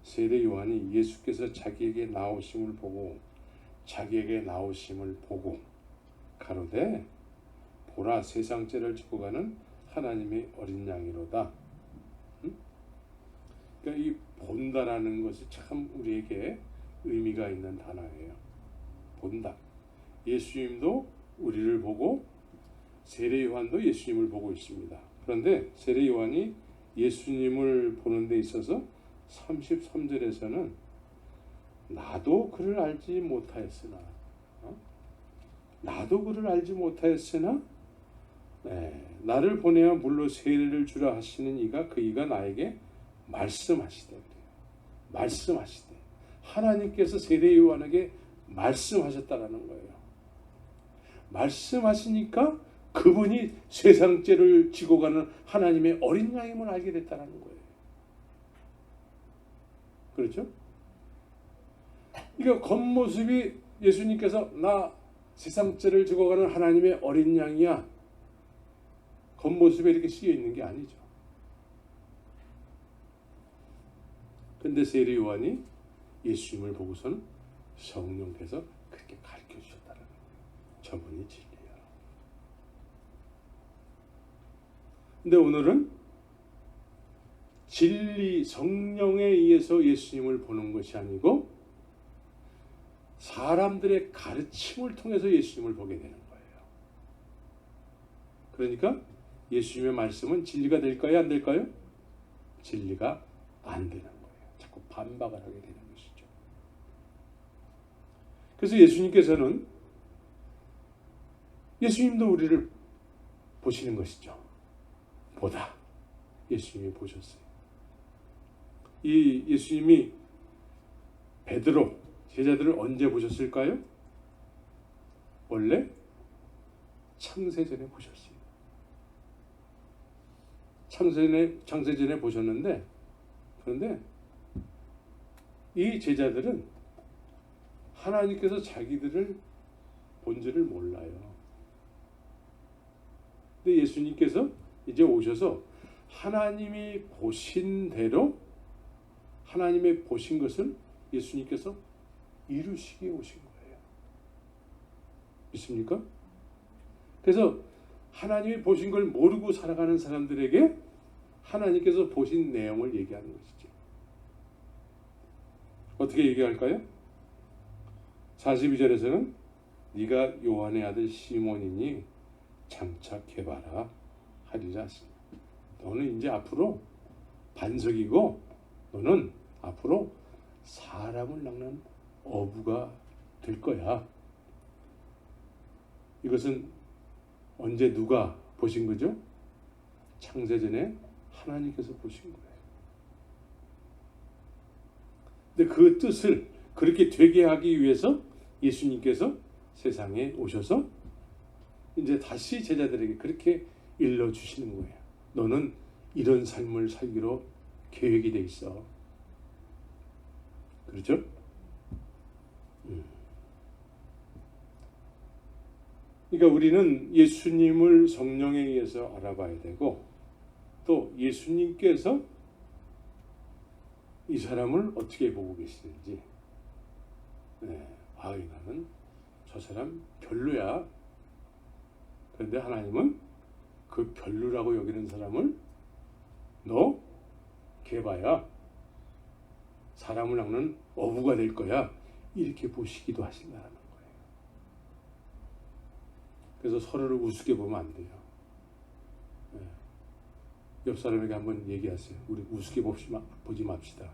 세례 요한이 예수께서 자기에게 나오심을 보고 가로되 보라 세상 죄를 지고 가는 하나님의 어린 양이로다. 그러니까 이 본다라는 것이 참 우리에게 의미가 있는 단어예요. 본다. 예수님도 우리를 보고 세례 요한도 예수님을 보고 있습니다. 그런데 세례 요한이 예수님을 보는 데 있어서 33절에서는 나도 그를 알지 못하였으나 나를 보내어 물로 세례를 주라 하시는 이가 나에게 말씀하시되 하나님께서 세례 요한에게 말씀하셨다라는 거예요. 말씀하시니까 그분이 세상 죄를 지고 가는 하나님의 어린 양임을 알게 됐다는 거예요. 그렇죠? 그러니까 겉모습이 예수님께서 나 세상 죄를 지고 가는 하나님의 어린 양이야. 겉모습에 이렇게 쓰여 있는 게 아니죠. 근데 세례 요한이 예수님을 보고서는 성령께서 그렇게 가르쳐 주셨다는 거예요. 저분이 진리야. 근데 오늘은 진리 성령에 의해서 예수님을 보는 것이 아니고 사람들의 가르침을 통해서 예수님을 보게 되는 거예요. 그러니까 예수님의 말씀은 진리가 될까요? 안 될까요? 진리가 안 되는 거예요. 자꾸 반박을 하게 되는 것이죠. 그래서 예수님께서는 예수님도 우리를 보시는 것이죠. 보다. 예수님이 보셨어요. 이 예수님이 베드로 제자들을 언제 보셨을까요? 원래 창세전에 보셨어요. 창세전에 보셨는데 그런데 이 제자들은 하나님께서 자기들을 본지를 몰라요. 근데 예수님께서 이제 오셔서 하나님이 보신 대로 하나님의 보신 것을 예수님께서 이루시기에 오신 거예요. 믿습니까? 그래서 하나님이 보신 걸 모르고 살아가는 사람들에게 하나님께서 보신 내용을 얘기하는 것이죠. 어떻게 얘기할까요? 42절에서는 네가 요한의 아들 시몬이니 장착해봐라 하리라 하십니다. 너는 이제 앞으로 반석이고 너는 앞으로 사람을 낚는 어부가 될 거야. 이것은 언제 누가 보신 거죠? 창세전에 하나님께서 보신 거예요. 근데 그 뜻을 그렇게 되게 하기 위해서 예수님께서 세상에 오셔서 이제 다시 제자들에게 그렇게 일러주시는 거예요. 너는 이런 삶을 살기로 계획이 돼 있어. 그렇죠? 그러니까 우리는 예수님을 성령에 의해서 알아봐야 되고 또 예수님께서 이 사람을 어떻게 보고 계시는지 나는 저 사람 별로야. 그런데 하나님은 그 별로라고 여기는 사람을 너 개봐야 사람을 낚는 어부가 될 거야. 이렇게 보시기도 하신다는 거예요. 그래서 서로를 우습게 보면 안 돼요. 옆 사람에게 한번 얘기하세요. 우리 우습게 보지 맙시다.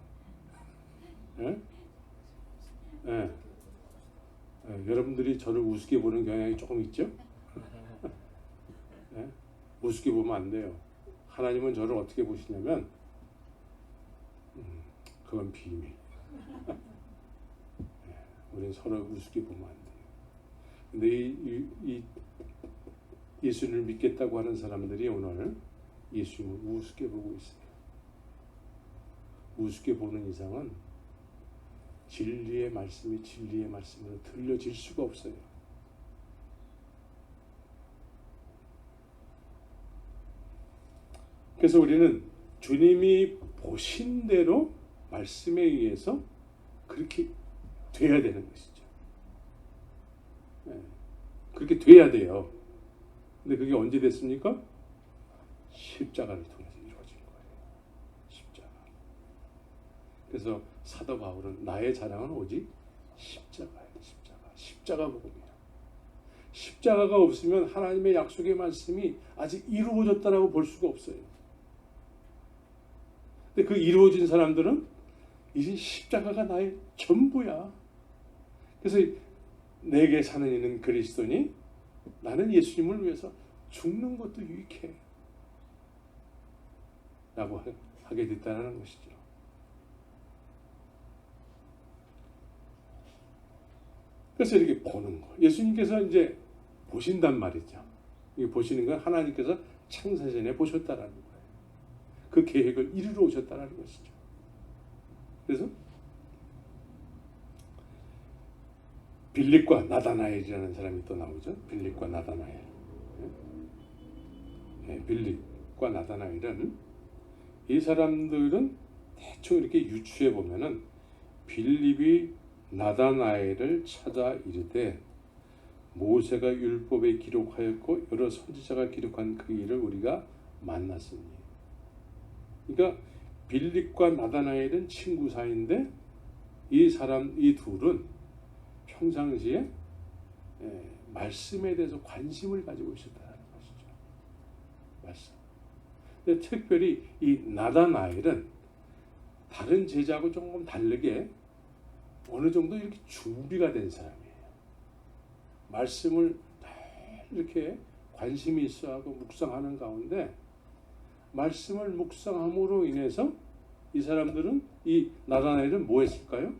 여러분들이 저를 우습게 보는 경향이 조금 있죠? 우습게 보면 안 돼요. 하나님은 저를 어떻게 보시냐면 그건 비밀. 우리는 서로 우습게 보면 안 돼요. 근데 이 예수를 믿겠다고 하는 사람들이 오늘 예수님을 우습게 보고 있어요. 우습게 보는 이상은 진리의 말씀이 진리의 말씀으로 들려질 수가 없어요. 그래서 우리는 주님이 보신 대로 말씀에 의해서 그렇게 돼야 되는 것이죠. 그렇게 돼야 돼요. 근데 그게 언제 됐습니까? 십자가를 통해서 이루어진 거예요. 십자가. 그래서 사도 바울은 나의 자랑은 오직 십자가예요. 십자가 복음이에요. 십자가가 없으면 하나님의 약속의 말씀이 아직 이루어졌다라고 볼 수가 없어요. 근데 그 이루어진 사람들은 이제 십자가가 나의 전부야. 그래서 내게 사는 이는 그리스도니 나는 예수님을 위해서 죽는 것도 유익해 라고 하게 됐다는 것이죠. 그래서 이렇게 보는 거. 예수님께서 이제 보신단 말이죠. 이 보시는 건 하나님께서 창세전에 보셨다라는 거예요. 그 계획을 이루러 오셨다라는 것이죠. 그래서 빌립과 나다나엘이라는 사람이 또 나오죠. 빌립과 나다나엘. 빌립과 나다나엘은 이 사람들은 대충 이렇게 유추해 보면은 빌립이 나다나엘을 찾아 이르되 모세가 율법에 기록하였고 여러 선지자가 기록한 그 일을 우리가 만났으니. 그러니까 빌립과 나다나엘은 친구 사이인데 이 둘은 평상시에 말씀에 대해서 관심을 가지고 있었다는 것이죠. 말씀. 근데 특별히 이 나다나엘은 다른 제자하고 조금 다르게 어느 정도 이렇게 준비가 된 사람이에요. 말씀을 이렇게 관심이 있어하고 묵상하는 가운데 말씀을 묵상함으로 인해서 이 사람들은 이 나다나엘은 뭐 했을까요?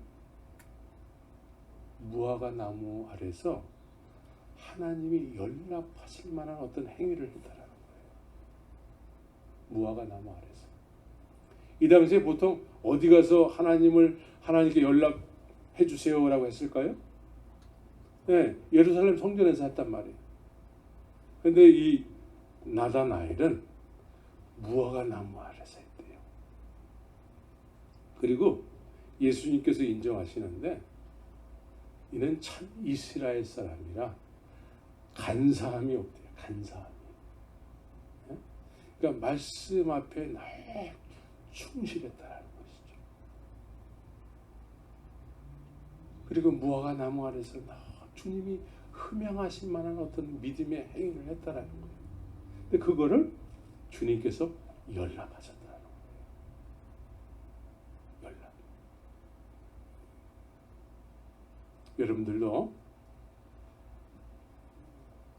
무화과 나무 아래서 하나님이 연락하실 만한 어떤 행위를 했다라는 거예요. 무화과 나무 아래서. 이 당시에 보통 어디 가서 하나님께 연락해 주세요라고 했을까요? 예루살렘 성전에서 했단 말이에요. 근데 이 나다나엘은 무화과 나무 아래서 했대요. 그리고 예수님께서 인정하시는데 이는 참 이스라엘 사람이라 간사함이 없대요. 간사함이. 그러니까 말씀 앞에 너무 충실했다는 것이죠. 그리고 무화과 나무 아래서 주님이 흠양하실 만한 어떤 믿음의 행위를 했다는 거예요. 근데 그거를 주님께서 연락하셨다는 거예요. 연락. 여러분들도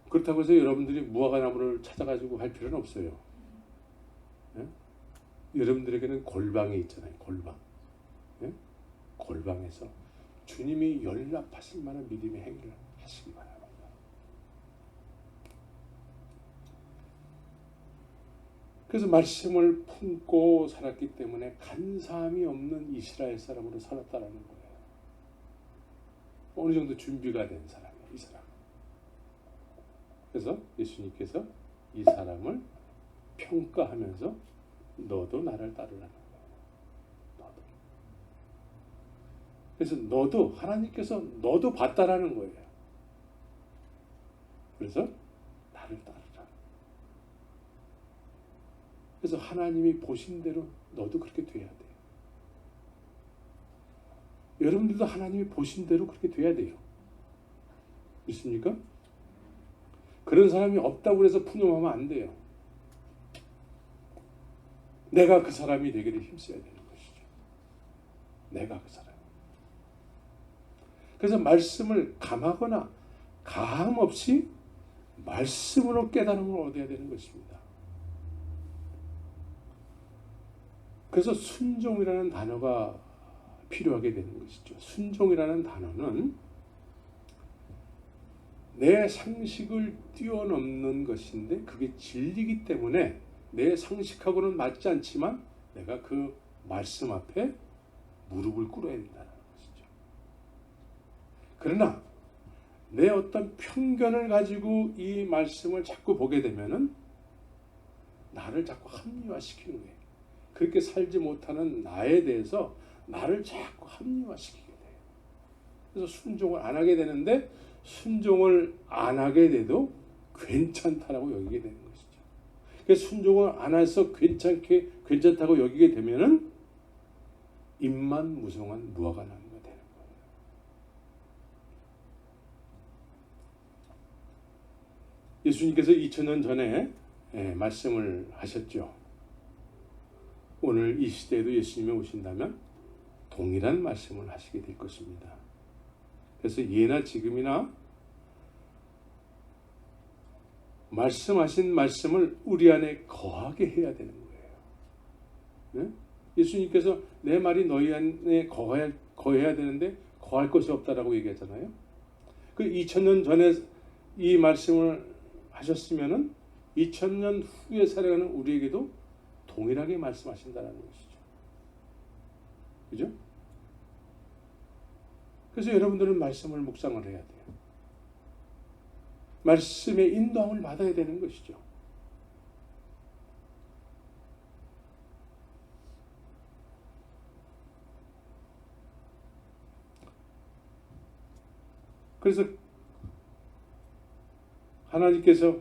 그렇다고 해서 여러분들이 무화과 나무를 찾아가지고 할 필요는 없어요. 예? 여러분들에게는 골방이 있잖아요. 골방. 예? 골방에서 주님이 연락하실 만한 믿음의 행위를 하시기 바랍니다. 그래서 말씀을 품고 살았기 때문에 간사함이 없는 이스라엘 사람으로 살았다는 거예요. 어느 정도 준비가 된 사람이에요. 이 사람. 그래서 예수님께서 이 사람을 평가하면서 너도 나를 따르라는 거예요. 너도. 그래서 너도 하나님께서 너도 봤다라는 거예요. 그래서 나를 따르라. 그래서 하나님이 보신 대로 너도 그렇게 돼야 돼요. 여러분들도 하나님이 보신 대로 그렇게 돼야 돼요. 있습니까? 그런 사람이 없다고 해서 푸념하면 안 돼요. 내가 그 사람이 되기를 힘써야 되는 것이죠. 내가 그 사람. 그래서 말씀을 감하거나 가함 없이 말씀으로 깨달음을 얻어야 되는 것입니다. 그래서 순종이라는 단어가 필요하게 되는 것이죠. 순종이라는 단어는 내 상식을 뛰어넘는 것인데 그게 진리이기 때문에 내 상식하고는 맞지 않지만 내가 그 말씀 앞에 무릎을 꿇어야 된다는 것이죠. 그러나 내 어떤 편견을 가지고 이 말씀을 자꾸 보게 되면은 나를 자꾸 합리화시키는 거예요. 그렇게 살지 못하는 나에 대해서 나를 자꾸 합리화시키게 돼요. 그래서 순종을 안 하게 되는데 순종을 안 하게 돼도 괜찮다라고 여기게 되는 것이죠. 그래서 순종을 안 해서 괜찮다고 여기게 되면은 입만 무성한 무화과 나무가 되는 거예요. 예수님께서 2000년 전에 말씀을 하셨죠. 오늘 이 시대에도 예수님이 오신다면 동일한 말씀을 하시게 될 것입니다. 그래서 예나 지금이나 말씀하신 말씀을 우리 안에 거하게 해야 되는 거예요. 네? 예수님께서 내 말이 너희 안에 거해야 되는데 거할 것이 없다라고 얘기하잖아요. 그 2000년 전에 이 말씀을 하셨으면은 2000년 후에 살아가는 우리에게도 동일하게 말씀하신다는 것이죠. 그죠? 그래서 여러분들은 말씀을 묵상을 해야 돼요. 말씀의 인도함을 받아야 되는 것이죠. 그래서 하나님께서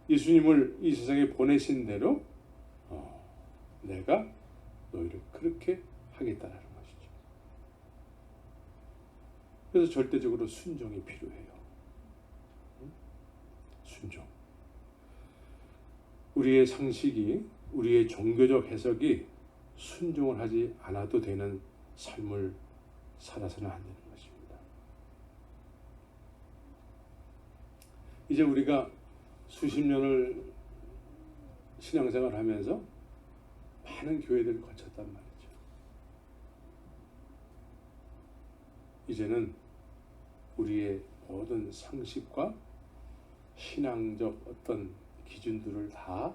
예수님을 이 세상에 보내신 대로 내가 너희를 그렇게 하겠다라는 것이죠. 그래서 절대적으로 순종이 필요해요. 순종. 우리의 상식이, 우리의 종교적 해석이 순종을 하지 않아도 되는 삶을 살아서는 안 되는 것입니다. 이제 우리가 수십 년을 신앙생활을 하면서 많은 교회들을 거쳤단 말이죠. 이제는 우리의 모든 상식과 신앙적 어떤 기준들을 다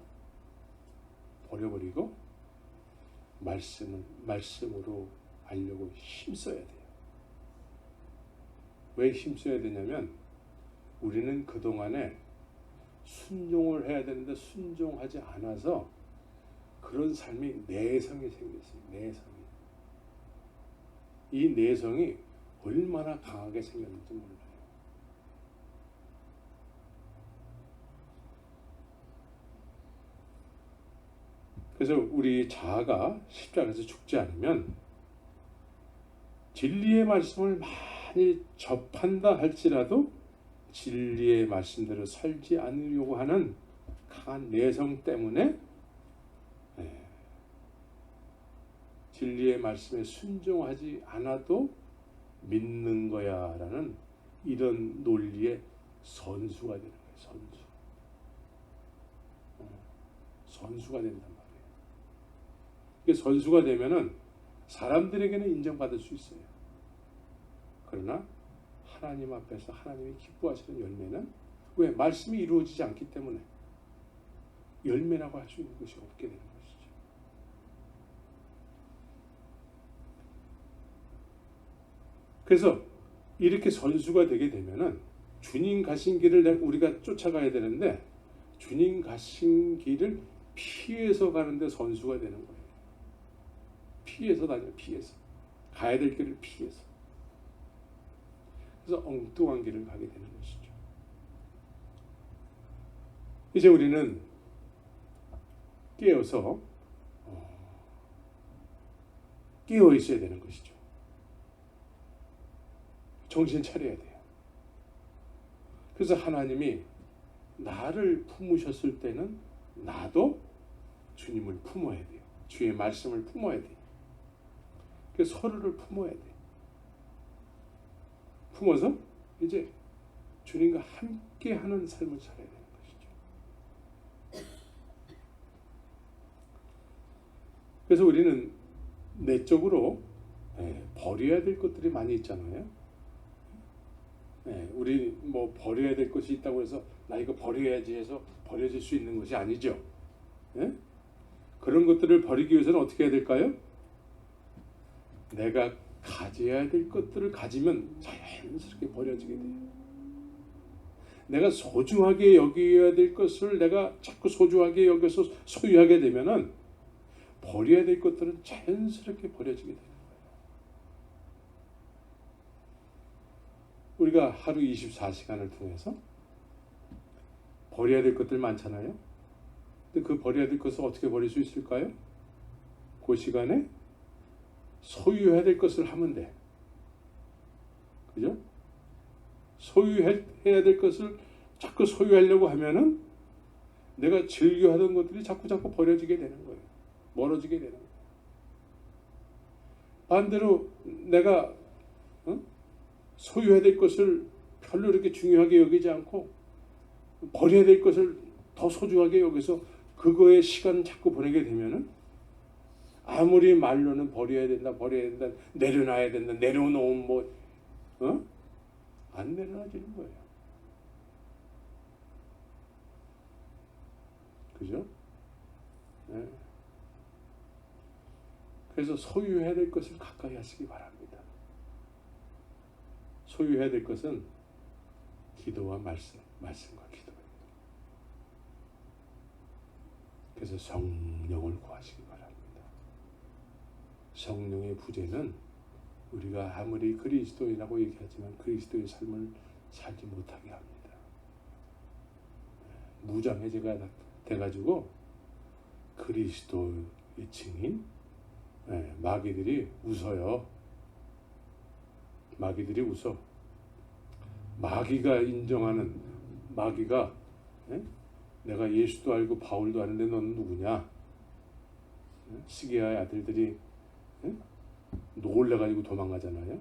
버려버리고 말씀으로 알려고 힘써야 돼요. 왜 힘써야 되냐면 우리는 그동안에 순종을 해야 되는데 순종하지 않아서 그런 삶이 내성이 생겼어요. 내성이. 이 내성이 얼마나 강하게 생겼는지 몰라요. 그래서 우리 자아가 십자가에서 죽지 않으면 진리의 말씀을 많이 접한다 할지라도 진리의 말씀대로 살지 않으려고 하는 강한 내성 때문에 진리의 말씀에 순종하지 않아도 믿는 거야 라는 이런 논리의 선수가 되는 거예요. 선수가 된단 말이에요. 이게 선수가 되면은 사람들에게는 인정받을 수 있어요. 그러나 하나님 앞에서 하나님이 기뻐하시는 열매는 왜? 말씀이 이루어지지 않기 때문에 열매라고 할 수 있는 것이 없게 되는 것이죠. 그래서 이렇게 선수가 되게 되면은 주님 가신 길을 우리가 쫓아가야 되는데 주님 가신 길을 피해서 가는데 선수가 되는 거예요. 피해서 다녀요. 피해서. 가야 될 길을 피해서. 그래서 엉뚱한 길을 가게 되는 것이죠. 이제 우리는 깨어서 깨어 있어야 되는 것이죠. 정신 차려야 돼요. 그래서 하나님이 나를 품으셨을 때는 나도 주님을 품어야 돼요. 주의 말씀을 품어야 돼요. 그래서 서로를 품어야 돼요. 품어서 이제 주님과 함께 하는 삶을 살아야 되는 것이죠. 그래서 우리는 내적으로 버려야 될 것들이 많이 있잖아요. 우리 뭐 버려야 될 것이 있다고 해서 나 이거 버려야지 해서 버려질 수 있는 것이 아니죠. 그런 것들을 버리기 위해서는 어떻게 해야 될까요? 내가 가져야 될 것들을 가지면 자연스럽게 버려지게 돼요. 내가 소중하게 여겨야 될 것을 내가 자꾸 소중하게 여겨서 소유하게 되면은 버려야 될 것들은 자연스럽게 버려지게 되는 거예요. 우리가 하루 24시간을 통해서 버려야 될 것들 많잖아요. 근데 그 버려야 될 것을 어떻게 버릴 수 있을까요? 그 시간에 소유해야 될 것을 하면 돼. 그죠? 소유해야 될 것을 자꾸 소유하려고 하면은 내가 즐겨하던 것들이 자꾸 버려지게 되는 거예요. 멀어지게 되는 거예요. 반대로 내가 소유해야 될 것을 별로 이렇게 중요하게 여기지 않고 버려야 될 것을 더 소중하게 여기서 그거에 시간 자꾸 보내게 되면은 아무리 말로는 버려야 된다, 내려놔야 된다, 내려놓으면 안 내려놔지는 거예요. 그죠? 네. 그래서 소유해야 될 것을 가까이 하시기 바랍니다. 소유해야 될 것은 기도와 말씀과 기도예요. 그래서 성령을 구하시기 바랍니다. 성령의 부재는 우리가 아무리 그리스도인이라고 얘기하지만 그리스도의 삶을 살지 못하게 합니다. 무장해제가 돼가지고 그리스도의 증인 마귀들이 웃어요. 마귀들이 웃어. 마귀가 인정하는 마귀가 내가 예수도 알고 바울도 아는데 너는 누구냐? 시기야의 아들들이 놀래가지고 도망가잖아요.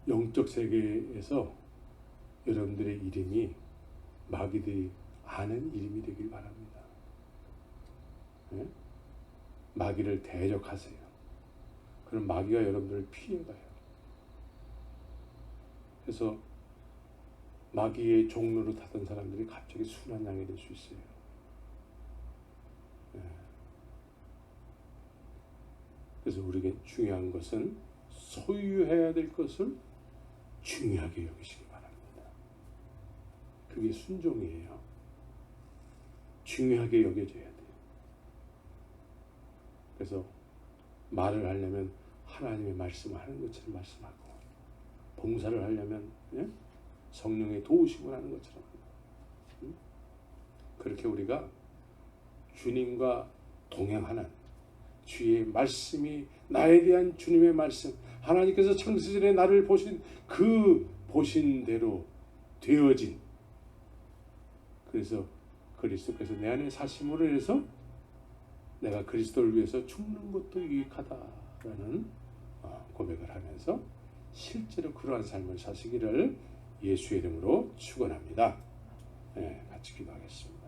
영적 세계에서 여러분들의 이름이 마귀들이 아는 이름이 되길 바랍니다. 마귀를 대적하세요. 그럼 마귀가 여러분들을 피해가요. 그래서 마귀의 종로로 타던 사람들이 갑자기 순한 양이 될 수 있어요. 그래서 우리에게 중요한 것은 소유해야 될 것을 중요하게 여기시기 바랍니다. 그게 순종이에요. 중요하게 여겨져야 돼요. 그래서 말을 하려면 하나님의 말씀을 하는 것처럼 말씀하고, 봉사를 하려면 성령의 도우심을 하는 것처럼, 그렇게 우리가 주님과 동행하는, 주의 말씀이 나에 대한 주님의 말씀, 하나님께서 창세전에 나를 보신 그 보신 대로 되어진, 그래서 그리스도께서 내 안에 사심으로 인해서 내가 그리스도를 위해서 죽는 것도 유익하다라는 고백을 하면서 실제로 그러한 삶을 사시기를 예수의 이름으로 축원합니다. 같이 기도하겠습니다.